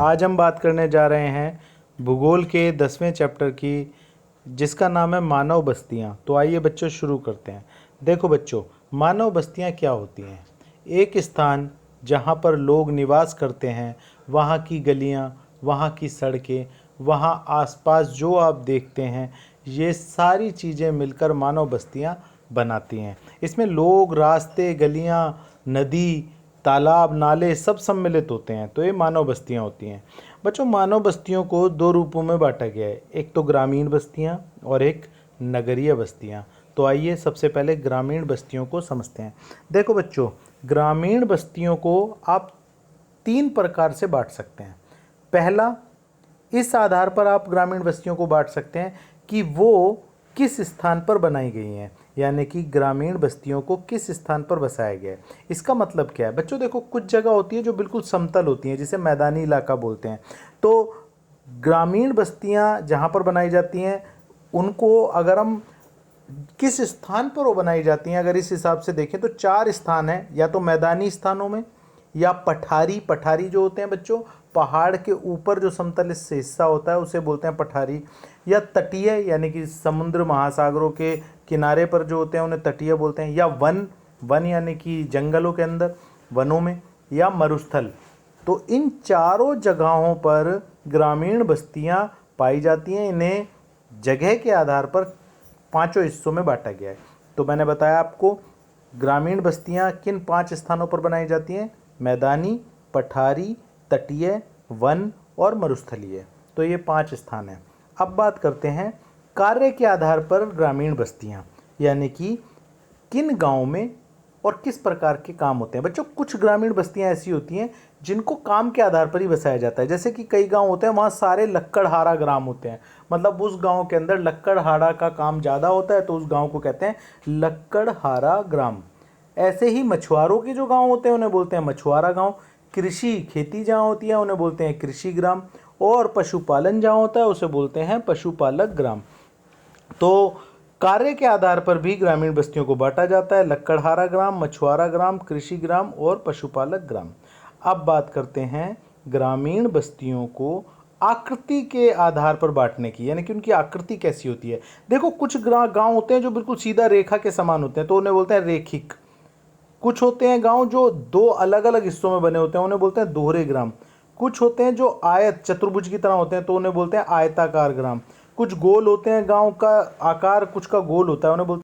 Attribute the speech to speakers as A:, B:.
A: आज हम बात करने जा रहे हैं भूगोल के 10वें चैप्टर की, जिसका नाम है मानव बस्तियां। तो आइए बच्चों शुरू करते हैं। देखो बच्चों, मानव बस्तियां क्या होती हैं? एक स्थान जहां पर लोग निवास करते हैं, वहां की गलियां, वहां की सड़कें, वहां आसपास जो आप देखते हैं, ये सारी चीज़ें मिलकर मानव बस्तियां बनाती हैं। इसमें लोग, रास्ते, गलियां, नदी, तालाब, नाले सब सम्मिलित होते हैं। तो ये मानव बस्तियां होती हैं। बच्चों, मानव बस्तियों को दो रूपों में बांटा गया है, एक तो ग्रामीण बस्तियां और एक नगरीय बस्तियां। तो आइए सबसे पहले ग्रामीण बस्तियों को समझते हैं। देखो बच्चों, ग्रामीण बस्तियों को आप तीन प्रकार से बांट सकते हैं। पहला, इस आधार पर आप ग्रामीण बस्तियों को बांट सकते हैं कि वो किस स्थान पर बनाई गई हैं, यानी कि ग्रामीण बस्तियों को किस स्थान पर बसाया गया है। इसका मतलब क्या है बच्चों? देखो, कुछ जगह होती है जो बिल्कुल समतल होती हैं, जिसे मैदानी इलाका बोलते हैं। तो ग्रामीण बस्तियां जहां पर बनाई जाती हैं, उनको अगर हम किस स्थान पर वो बनाई जाती हैं, अगर इस हिसाब से देखें तो चार स्थान हैं। या तो मैदानी स्थानों में, या पठारी, पठारी जो होते हैं बच्चों, पहाड़ के ऊपर जो समतल हिस्सा होता है उसे बोलते हैं पठारी। या तटीय, यानी कि समुद्र महासागरों के किनारे पर जो होते हैं उन्हें तटीय बोलते हैं। या वन, वन यानी कि जंगलों के अंदर, वनों में। या मरुस्थल। तो इन चारों जगहों पर ग्रामीण बस्तियां पाई जाती हैं। इन्हें जगह के आधार पर पांचों हिस्सों में बांटा गया है। तो मैंने बताया आपको, ग्रामीण बस्तियां किन पांच स्थानों पर बनाई जाती हैं? मैदानी, पठारी, तटीय, वन और मरुस्थलीय। तो ये पांच स्थान हैं। अब बात करते हैं कार्य के आधार पर ग्रामीण बस्तियां, यानी कि किन गांवों में और किस प्रकार के काम होते हैं। बच्चों, कुछ ग्रामीण बस्तियां ऐसी होती हैं जिनको काम के आधार पर ही बसाया जाता है। जैसे कि कई गांव होते हैं, वहाँ सारे लक्कड़हारा ग्राम होते हैं। मतलब उस गांव के अंदर लक्कड़हारा का काम ज़्यादा होता है, तो उस गांव को कहते हैं लक्कड़हारा ग्राम। ऐसे ही मछुआरों के जो गांव होते हैं उन्हें बोलते हैं मछुआरा गांव। कृषि, खेती जहाँ होती है उन्हें बोलते हैं कृषि ग्राम। और पशुपालन जहाँ होता है उसे बोलते हैं पशुपालक ग्राम। तो कार्य के आधार पर भी ग्रामीण बस्तियों को बांटा जाता है: लक्कड़हारा ग्राम, मछुआरा ग्राम, कृषि ग्राम और पशुपालक ग्राम। अब बात करते हैं ग्रामीण बस्तियों को आकृति के आधार पर बांटने की, यानी कि उनकी आकृति कैसी होती है। देखो, कुछ गांव होते हैं जो बिल्कुल सीधा रेखा के समान होते हैं, तो उन्हें बोलते हैं रेखिक। कुछ होते हैं गांव जो दो अलग अलग हिस्सों में बने होते हैं, उन्हें बोलते हैं दोहरे ग्राम। कुछ होते हैं जो आयत, चतुर्भुज की तरह होते हैं, तो उन्हें बोलते हैं आयताकार ग्राम। कुछ गोल होते हैं, गांव का आकार कुछ का गोल होता है, उन्हें बोलते